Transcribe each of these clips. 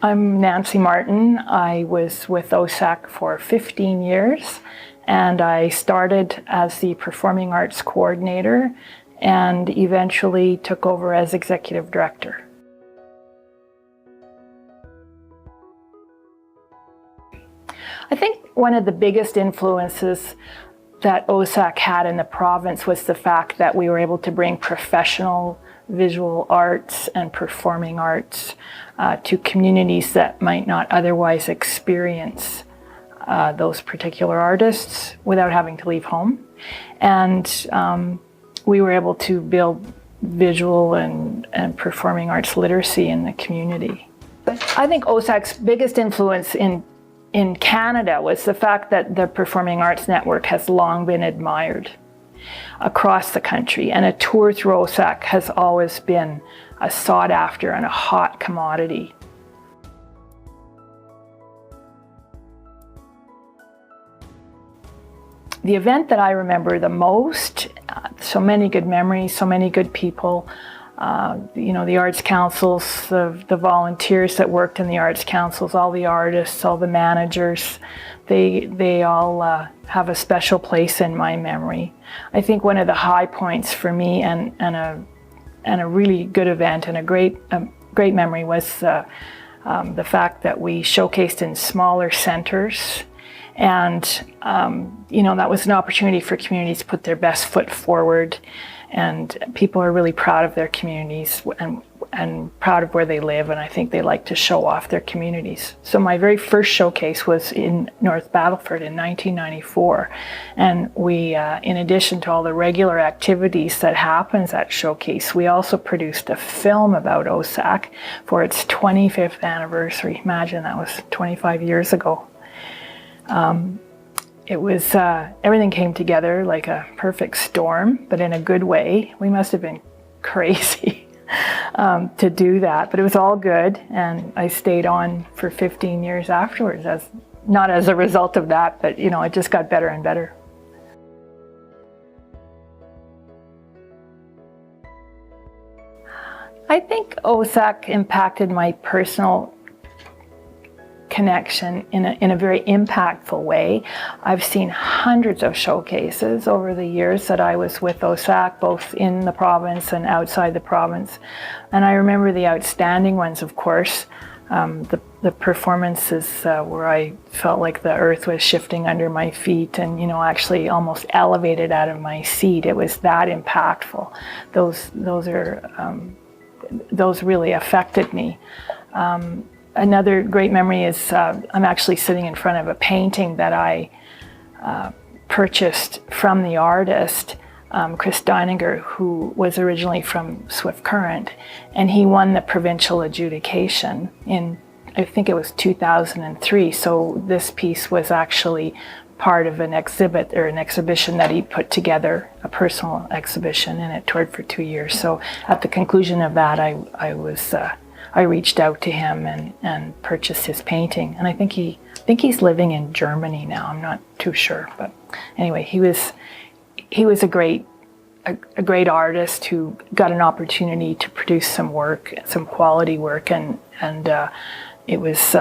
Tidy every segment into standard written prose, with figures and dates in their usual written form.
I'm Nancy Martin. I was with OSAC for 15 years, and I started as the Performing Arts Coordinator and eventually took over as Executive Director. I think one of the biggest influences that OSAC had in the province was the fact that we were able to bring professional visual arts and performing arts to communities that might not otherwise experience those particular artists without having to leave home. And we were able to build visual and performing arts literacy in the community. I think OSAC's biggest influence in Canada was the fact that the Performing Arts Network has long been admired across the country, and a tour through OSAC has always been a sought after and a hot commodity. The event that I remember the most, so many good memories, so many good people, the arts councils, the volunteers that worked in the arts councils, all the artists, all the managers, they all have a special place in my memory. I think one of the high points for me and a really good event and a great memory was the fact that we showcased in smaller centers. And that was an opportunity for communities to put their best foot forward, and people are really proud of their communities and proud of where they live, and I think they like to show off their communities. So my very first showcase was in North Battleford in 1994, and we, in addition to all the regular activities that happens at Showcase, we also produced a film about OSAC for its 25th anniversary. Imagine, that was 25 years ago. It was, everything came together like a perfect storm, but in a good way. We must have been crazy to do that, but it was all good, and I stayed on for 15 years afterwards, not as a result of that, but it just got better and better. I think OSAC impacted my personal connection in a very impactful way. I've seen hundreds of showcases over the years that I was with OSAC, both in the province and outside the province. And I remember the outstanding ones, of course, the performances where I felt like the earth was shifting under my feet and, actually almost elevated out of my seat. It was that impactful. Those really affected me. Another great memory is I'm actually sitting in front of a painting that I purchased from the artist, Chris Deininger, who was originally from Swift Current, and he won the provincial adjudication in, I think it was 2003. So this piece was actually part of an exhibit or an exhibition that he put together, a personal exhibition, and it toured for 2 years. So at the conclusion of that, I reached out to him and purchased his painting, and I think he's living in Germany now. I'm not too sure, but anyway, he was a great artist who got an opportunity to produce some work, some quality work, and it was.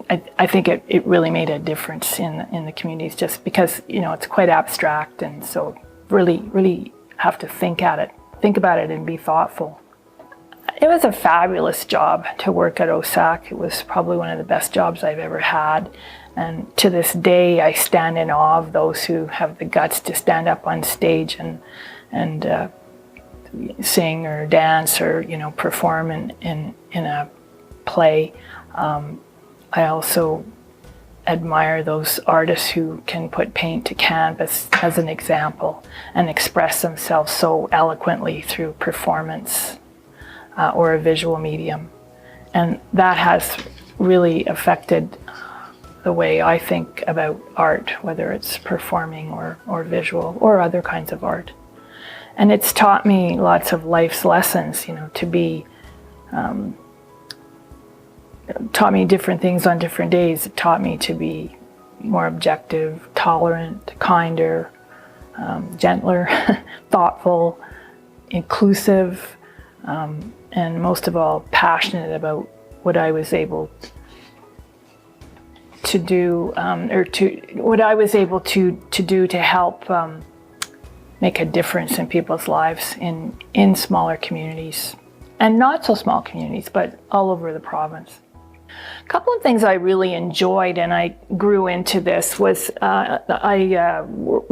I think it really made a difference in the communities, just because it's quite abstract, and so really have to think about it, and be thoughtful. It was a fabulous job to work at OSAC. It was probably one of the best jobs I've ever had. And to this day, I stand in awe of those who have the guts to stand up on stage and sing or dance or, perform in a play. I also admire those artists who can put paint to canvas, as an example, and express themselves so eloquently through performance. Or a visual medium. And that has really affected the way I think about art, whether it's performing or visual or other kinds of art. And it's taught me lots of life's lessons, taught me different things on different days. It taught me to be more objective, tolerant, kinder, gentler, thoughtful, inclusive, and most of all, passionate about what I was able to do, what I was able to do to help make a difference in people's lives in smaller communities, and not so small communities, but all over the province. A couple of things I really enjoyed, and I grew into this, was I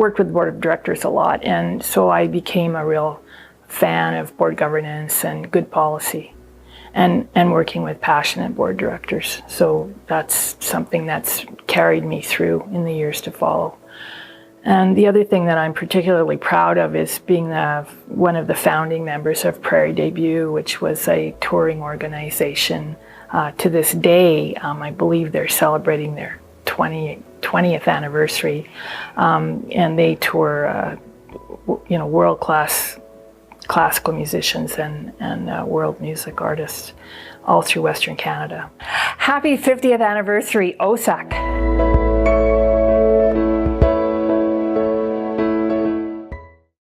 worked with the board of directors a lot, and so I became a real fan of board governance and good policy, and working with passionate board directors. So that's something that's carried me through in the years to follow. And the other thing that I'm particularly proud of is being one of the founding members of Prairie Debut, which was a touring organization. To this day, I believe they're celebrating their 20th anniversary, and they tour, world-class classical musicians and world music artists all through Western Canada. Happy 50th anniversary, OSAC.